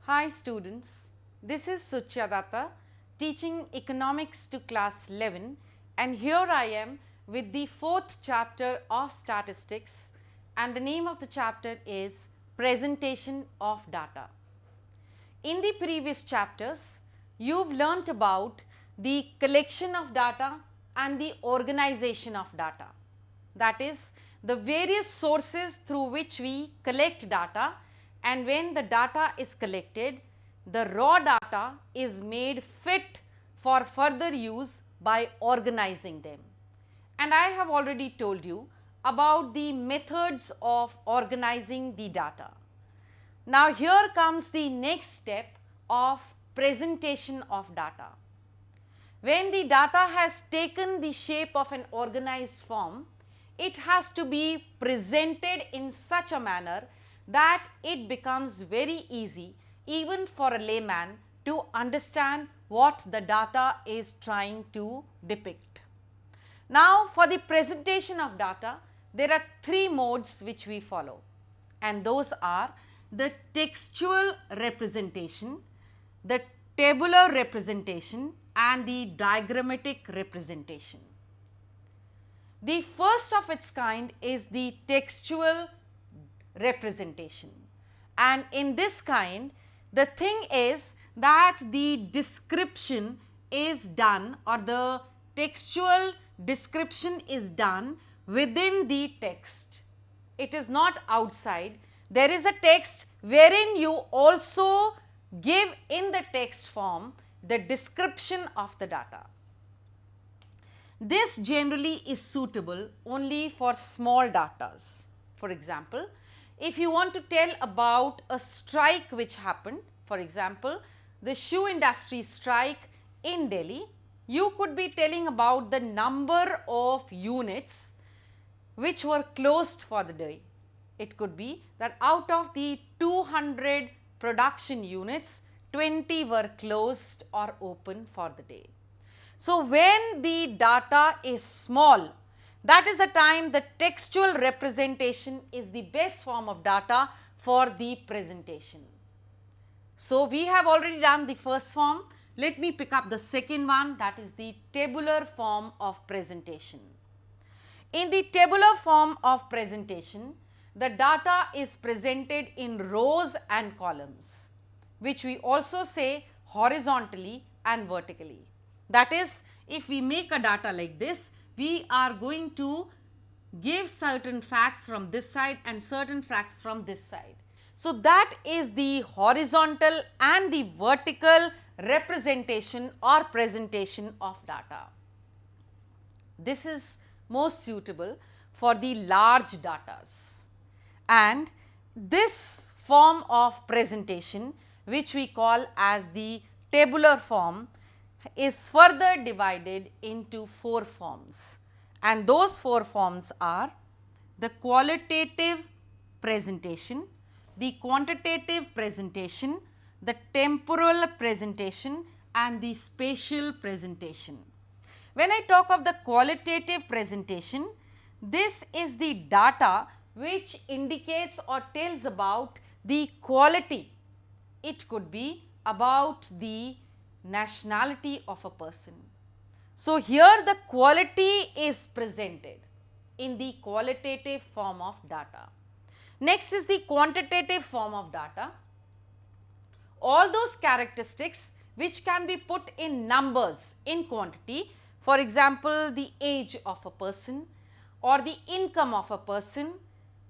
Hi students, this is Suchadata teaching economics to class 11 and here I am with the fourth chapter of statistics and the name of the chapter is presentation of data. In the previous chapters, you've learnt about the collection of data and the organization of data. That is, the various sources through which we collect data, and when the data is collected, the raw data is made fit for further use by organizing them. And I have already told you about the methods of organizing the data. Now here comes the next step of presentation of data. When the data has taken the shape of an organized form, it has to be presented in such a manner that it becomes very easy even for a layman to understand what the data is trying to depict. Now for the presentation of data, there are three modes which we follow, and those are the textual representation, the tabular representation and the diagrammatic representation. The first of its kind is the textual representation, and in this kind the thing is that the description is done, or the textual description is done within the text. It is not outside. There is a text wherein you also give in the text form the description of the data. This generally is suitable only for small datas. For example, if you want to tell about a strike which happened, for example, the shoe industry strike in Delhi, you could be telling about the number of units which were closed for the day. It could be that out of the 200 production units, 20 were closed or open for the day. So when the data is small, that is the time the textual representation is the best form of data for the presentation. So we have already done the first form. Let me pick up the second one, that is the tabular form of presentation. In the tabular form of presentation, the data is presented in rows and columns, which we also say horizontally and vertically. That is, if we make a data like this, we are going to give certain facts from this side and certain facts from this side. So that is the horizontal and the vertical representation or presentation of data. This is most suitable for the large datas. And this form of presentation, which we call as the tabular form, is further divided into four forms, and those four forms are the qualitative presentation, the quantitative presentation, the temporal presentation and the spatial presentation. When I talk of the qualitative presentation, this is the data which indicates or tells about the quality. It could be about the nationality of a person. So here the quality is presented in the qualitative form of data. Next is the quantitative form of data. All those characteristics which can be put in numbers in quantity, for example, the age of a person or the income of a person,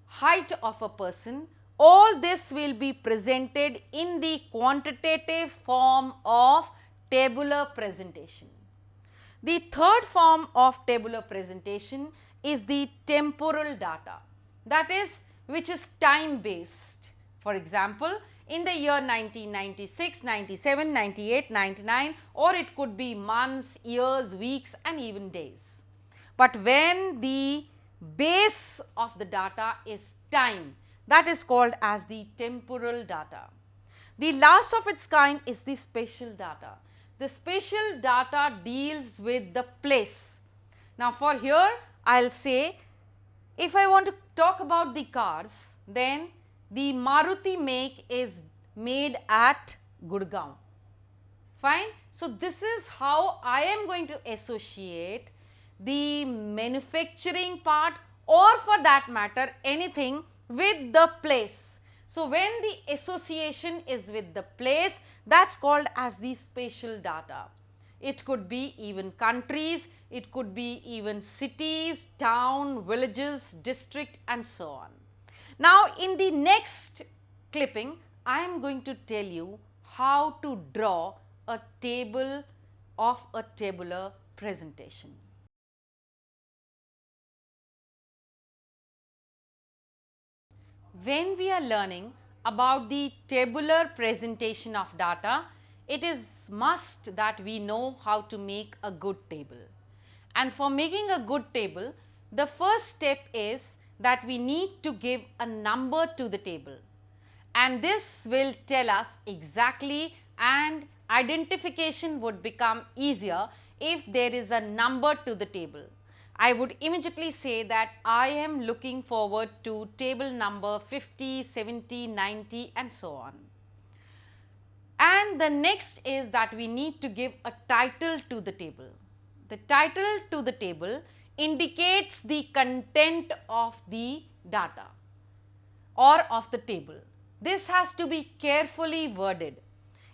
height of a person, all this will be presented in the quantitative form of tabular presentation. The third form of tabular presentation is the temporal data, that is, which is time based. For example, in the year 1996, 97, 98, 99, or it could be months, years, weeks and even days. But when the base of the data is time, that is called as the temporal data. The last of its kind is the spatial data. The spatial data deals with the place. Now for here I will say, if I want to talk about the cars, then the Maruti make is made at Gurgaon. Fine. So, this is how I am going to associate the manufacturing part, or for that matter anything, with the place. So, when the association is with the place, that is called as the spatial data. It could be even countries, it could be even cities, town, villages, district and so on. Now, in the next clipping, I am going to tell you how to draw a table of a tabular presentation. When we are learning about the tabular presentation of data, it is must that we know how to make a good table. And for making a good table, the first step is that we need to give a number to the table. And this will tell us exactly, and identification would become easier if there is a number to the table. I would immediately say that I am looking forward to table number 50, 70, 90 and so on. And the next is that we need to give a title to the table. The title to the table indicates the content of the data or of the table. This has to be carefully worded.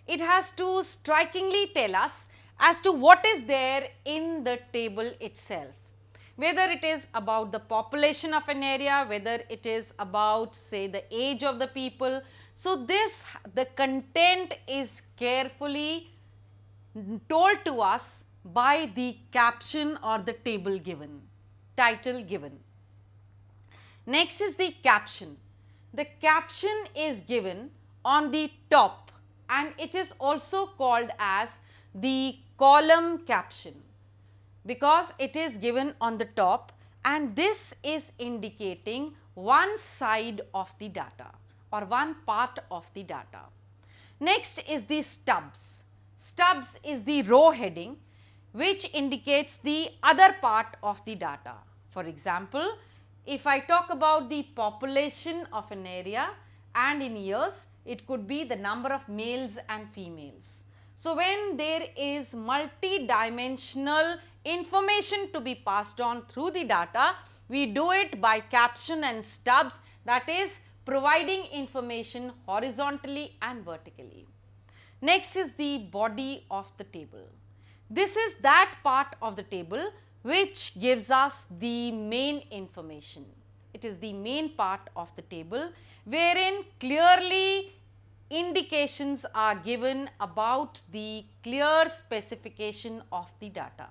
It has to strikingly tell us as to what is there in the table itself. Whether it is about the population of an area, whether it is about say the age of the people. So, the content is carefully told to us by the caption or the table given, title given. Next is the caption. The caption is given on the top and it is also called as the column caption, because it is given on the top and this is indicating one side of the data or one part of the data. Next is the stubs. Stubs is the row heading which indicates the other part of the data. For example, if I talk about the population of an area and in years, it could be the number of males and females. So, when there is multi-dimensional information to be passed on through the data, we do it by caption and stubs, that is providing information horizontally and vertically. Next is the body of the table. This is that part of the table which gives us the main information. It is the main part of the table wherein clearly indications are given about the clear specification of the data.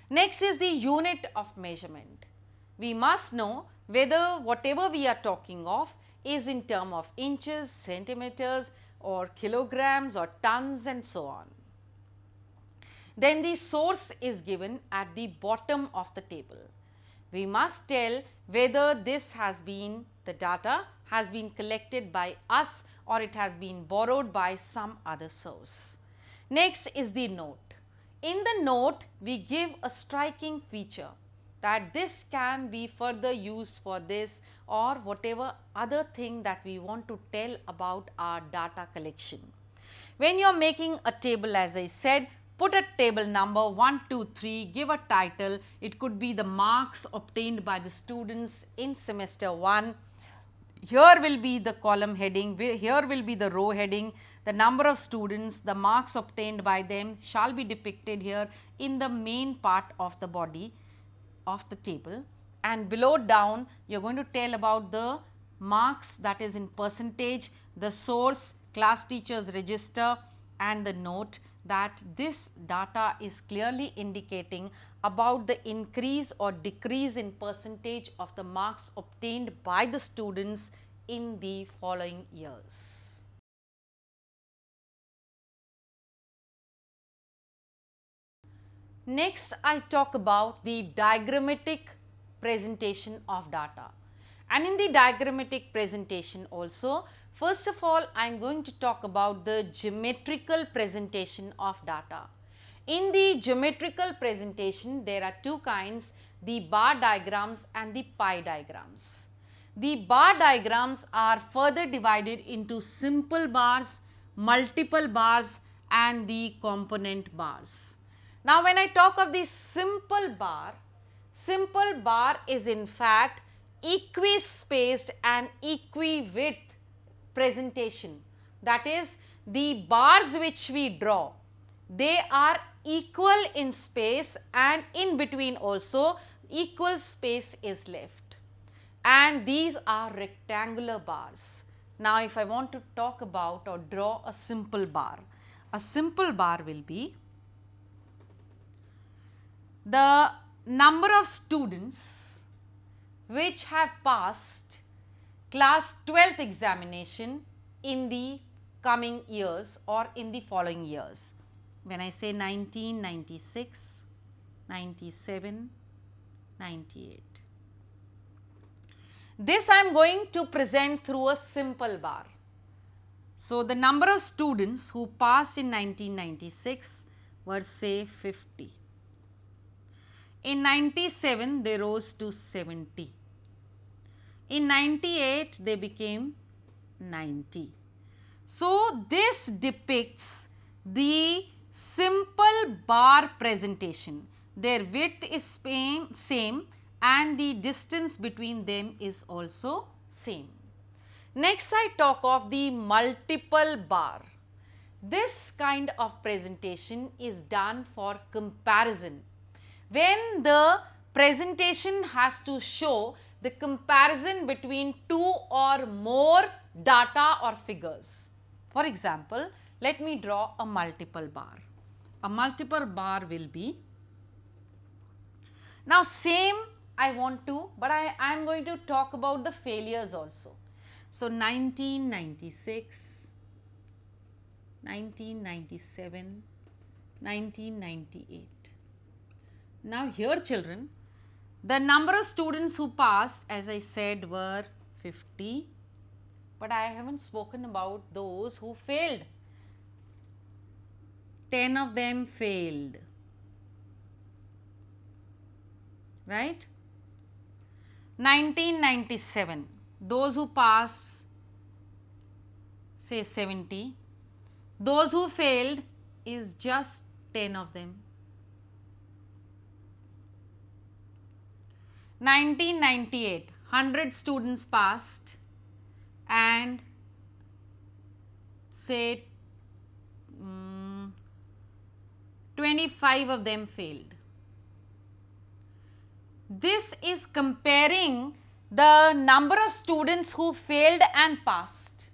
Next is the unit of measurement. We must know whether whatever we are talking of is in terms of inches, centimeters or kilograms or tons and so on. Then the source is given at the bottom of the table. We must tell whether this has been, the data has been collected by us or it has been borrowed by some other source. Next is the note. In the note, we give a striking feature that this can be further used for this or whatever other thing that we want to tell about our data collection. When you are making a table, as I said, put a table number 1, 2, 3, give a title. It could be the marks obtained by the students in semester 1. Here will be the column heading, here will be the row heading, the number of students, the marks obtained by them shall be depicted here in the main part of the body of the table, and below down you are going to tell about the marks, that is in percentage, the source, class teacher's register and the note, that this data is clearly indicating about the increase or decrease in percentage of the marks obtained by the students in the following years. Next, I talk about the diagrammatic presentation of data. And in the diagrammatic presentation also, first of all, I am going to talk about the geometrical presentation of data. In the geometrical presentation, there are two kinds, the bar diagrams and the pie diagrams. the bar diagrams are further divided into simple bars, multiple bars and the component bars. Now when I talk of the simple bar is in fact equispaced and equi-width presentation. That is, the bars which we draw, they are equal in space and in between also equal space is left, and these are rectangular bars. Now if I want to talk about or draw a simple bar will be the number of students which have passed class 12th examination in the coming years or in the following years. When I say 1996, 97, 98. This I am going to present through a simple bar. So the number of students who passed in 1996 were say 50. In 97 they rose to 70. In 98 they became 90. So this depicts the simple bar presentation. Their width is same and the distance between them is also same. Next I talk of the multiple bar. This kind of presentation is done for comparison. When the presentation has to show the comparison between two or more data or figures. For example, let me draw a multiple bar. A multiple bar will be, now same I want to, but I am going to talk about the failures also. So 1996, 1997, 1998. Now here children, the number of students who passed, as I said, were 50, but I haven't spoken about those who failed. 10 of them failed, right? 1997, those who passed, say 70, those who failed is just 10 of them. 1998, 100 students passed and say 25 of them failed. This is comparing the number of students who failed and passed.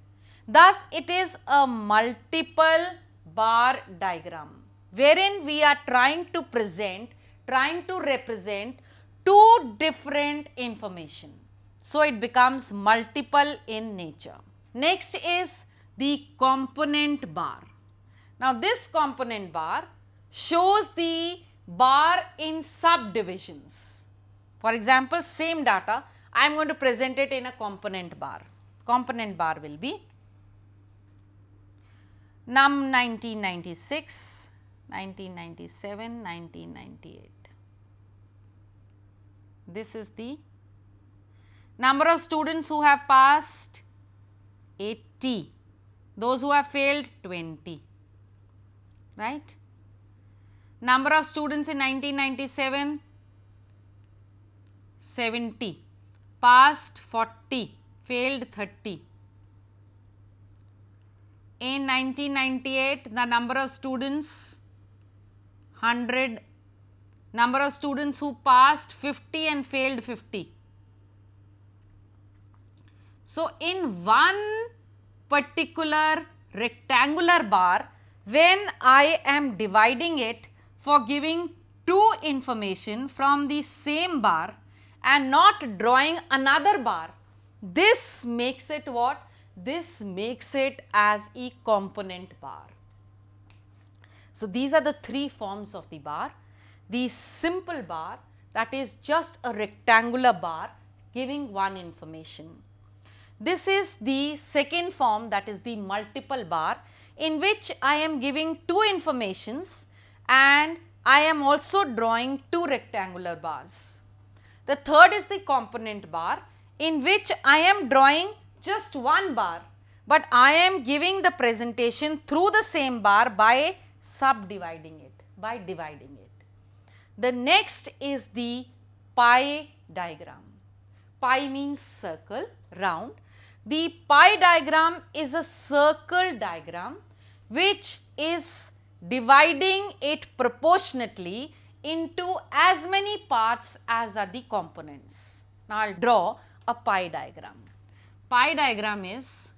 Thus, it is a multiple bar diagram wherein we are trying to represent two different information. So, it becomes multiple in nature. Next is the component bar. Now, this component bar shows the bar in subdivisions. For example, same data, I am going to present it in a component bar. Component bar will be num 1996, 1997, 1998. This is the number of students who have passed, 80. Those who have failed, 20. Right? Number of students in 1997, 70. Passed, 40. Failed, 30. In 1998, the number of students, 100. Number of students who passed, 50 and failed, 50. So, in one particular rectangular bar, when I am dividing it for giving two information from the same bar and not drawing another bar, this makes it what? This makes it as a component bar. So, these are the three forms of the bar. The simple bar, that is just a rectangular bar giving one information. This is the second form, that is the multiple bar, in which I am giving two informations and I am also drawing two rectangular bars. The third is the component bar, in which I am drawing just one bar, but I am giving the presentation through the same bar by subdividing it, by dividing it. The next is the pie diagram. Pie means circle, round. The pie diagram is a circle diagram which is dividing it proportionately into as many parts as are the components. Now, I will draw a pie diagram. Pie diagram is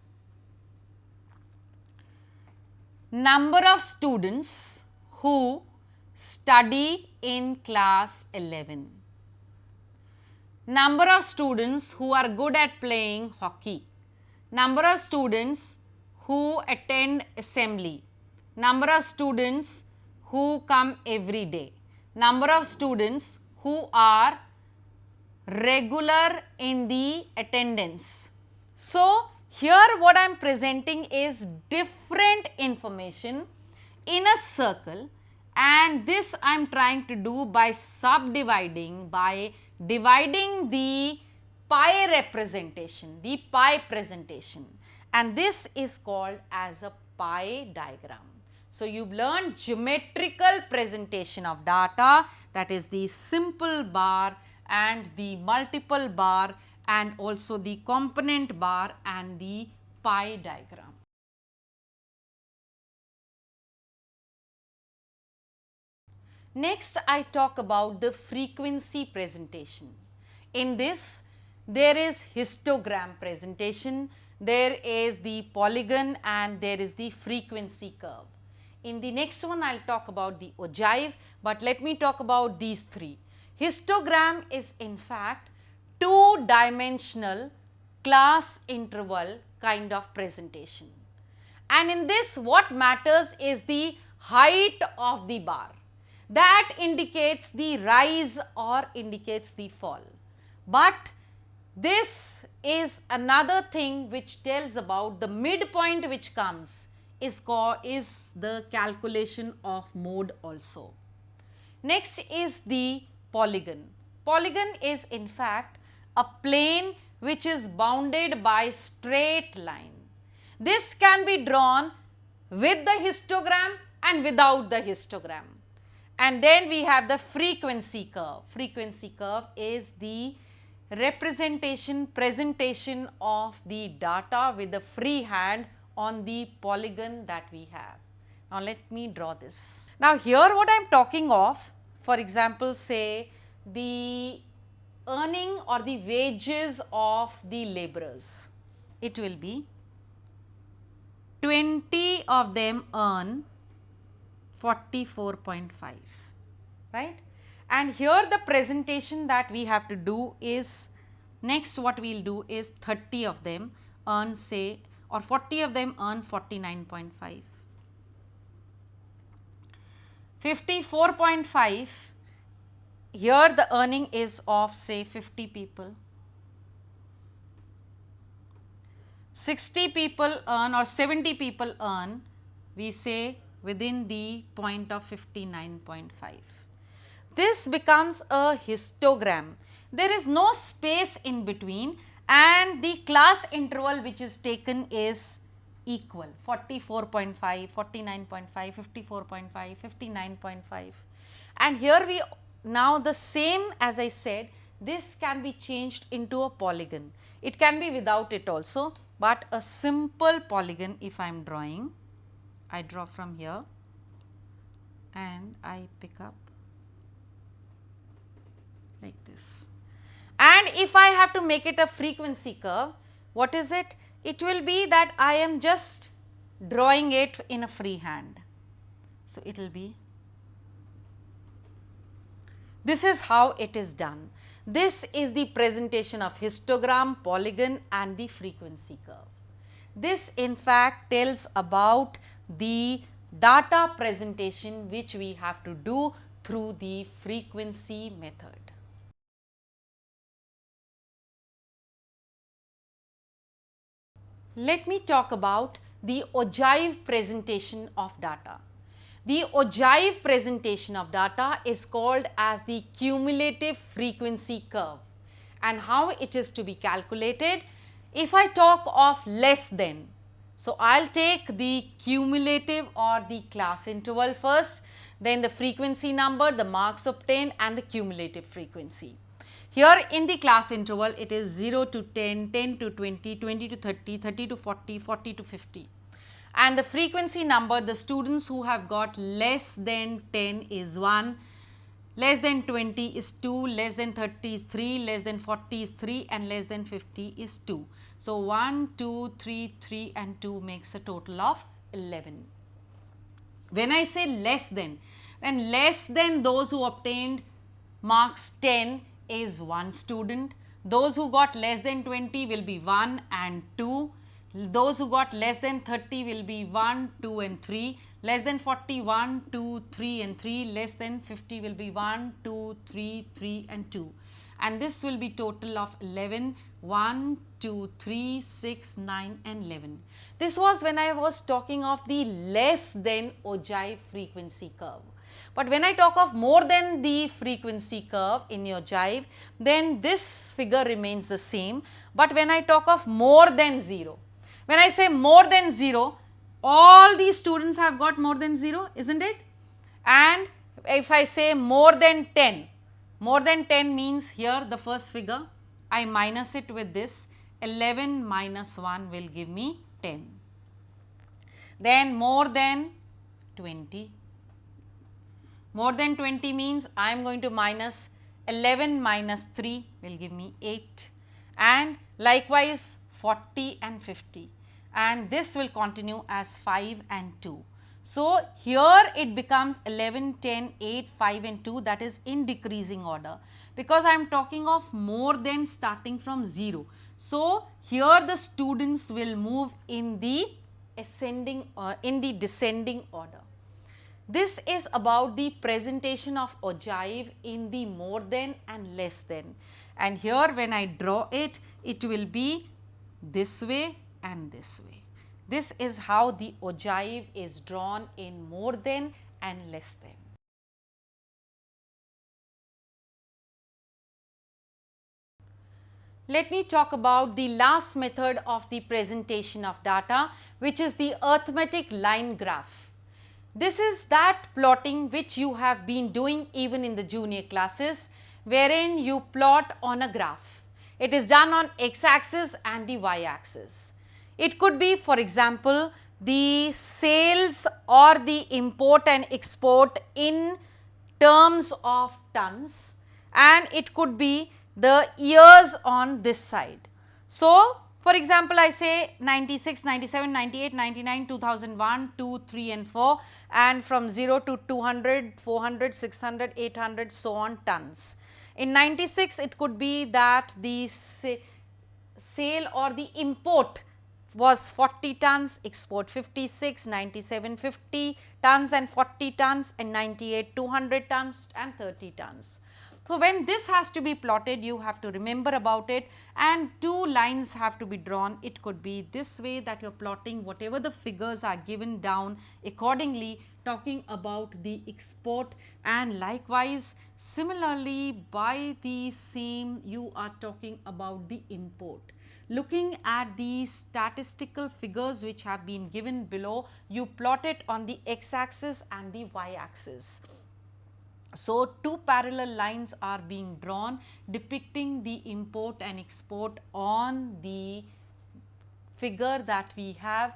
number of students who study in class 11. Number of students who are good at playing hockey. Number of students who attend assembly. Number of students who come every day. Number of students who are regular in the attendance. So, here what I am presenting is different information in a circle, and this I am trying to do by subdividing, by dividing the pie representation, the pie presentation, and this is called as a pie diagram. So, you have learned geometrical presentation of data, that is the simple bar and the multiple bar and also the component bar and the pie diagram. Next, I talk about the frequency presentation. In this, there is histogram presentation, there is the polygon and there is the frequency curve. In the next one, I will talk about the ogive, but let me talk about these three. Histogram is in fact two-dimensional class interval kind of presentation. And in this, what matters is the height of the bar. That indicates the rise or indicates the fall. But this is another thing which tells about the midpoint which comes is the calculation of mode also. Next is the polygon. Polygon is in fact a plane which is bounded by straight line. This can be drawn with the histogram and without the histogram. And then we have the frequency curve. Frequency curve is the presentation of the data with the free hand on the polygon that we have. Now, let me draw this. Now, here what I am talking of, for example, say the earning or the wages of the laborers. It will be 20 of them earn 44.5, right? And here the presentation that we have to do is, next what we will do is 30 of them earn say, or 40 of them earn 49.5. 54.5, here the earning is of say 50 people. 60 people earn or 70 people earn, we say within the point of 59.5. This becomes a histogram. There is no space in between and the class interval which is taken is equal 44.5, 49.5, 54.5, 59.5. And here we now the same as I said, this can be changed into a polygon. It can be without it also, but a simple polygon if I am drawing, I draw from here and I pick up like this. And if I have to make it a frequency curve, what is it? It will be that I am just drawing it in a free hand. So, it will be, this is how it is done. This is the presentation of histogram, polygon and the frequency curve. This in fact tells about the data presentation which we have to do through the frequency method. Let me talk about the ogive presentation of data. The ogive presentation of data is called as the cumulative frequency curve, And how it is to be calculated? If I talk of less than, so I will take the cumulative or the class interval first, then the frequency number, the marks obtained and the cumulative frequency. Here in the class interval it is 0 to 10, 10 to 20, 20 to 30, 30 to 40, 40 to 50. And the frequency number, the students who have got less than 10 is 1, less than 20 is 2, less than 30 is 3, less than 40 is 3 and less than 50 is 2. So 1, 2, 3, 3 and 2 makes a total of 11. When I say less than, then less than those who obtained marks 10 is 1 student. Those who got less than 20 will be 1 and 2. Those who got less than 30 will be 1, 2 and 3. Less than 40, 1, 2, 3 and 3. Less than 50 will be 1, 2, 3, 3 and 2. And this will be total of 11, 1, 2, 3, 6, 9 and 11. This was when I was talking of the less than ogive frequency curve. But when I talk of more than the frequency curve in ogive, then this figure remains the same. But when I talk of more than 0, when I say more than 0, all these students have got more than 0, isn't it? And if I say more than 10 means here the first figure, I minus it with this, 11 minus 1 will give me 10. Then more than 20. More than 20 means I am going to minus 11 minus 3 will give me 8. And likewise 40 and 50. And this will continue as 5 and 2. So here it becomes 11, 10, 8, 5 and 2, that is in decreasing order, because I am talking of more than starting from 0. So here the students will move in the descending order. This is about the presentation of ogive in the more than and less than. And here when I draw it, it will be this way and this way. This is how the ogive is drawn in more than and less than. Let me talk about the last method of the presentation of data, which is the arithmetic line graph. This is that plotting which you have been doing even in the junior classes, wherein you plot on a graph. It is done on x-axis and the y-axis. It could be, for example, the sales or the import and export in terms of tons, and it could be the years on this side. So, for example, I say 96, 97, 98, 99, 2001, 2, 3 and 4, and from 0 to 200, 400, 600, 800, so on tons. In 96, it could be that the sale or the import was 40 tons, export 56, 97 50 tons and 40 tons, and 98 200 tons and 30 tons. So when this has to be plotted, you have to remember about it, and two lines have to be drawn. It could be this way, that you are plotting whatever the figures are given down accordingly, talking about the export, and likewise similarly by the same you are talking about the import. Looking at the statistical figures which have been given below, you plot it on the x-axis and the y-axis. So two parallel lines are being drawn depicting the import and export on the figure that we have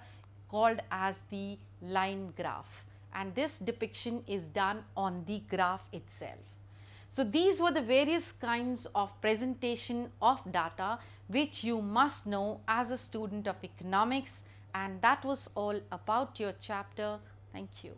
called as the line graph, and this depiction is done on the graph itself. So these were the various kinds of presentation of data which you must know as a student of economics, and that was all about your chapter. Thank you.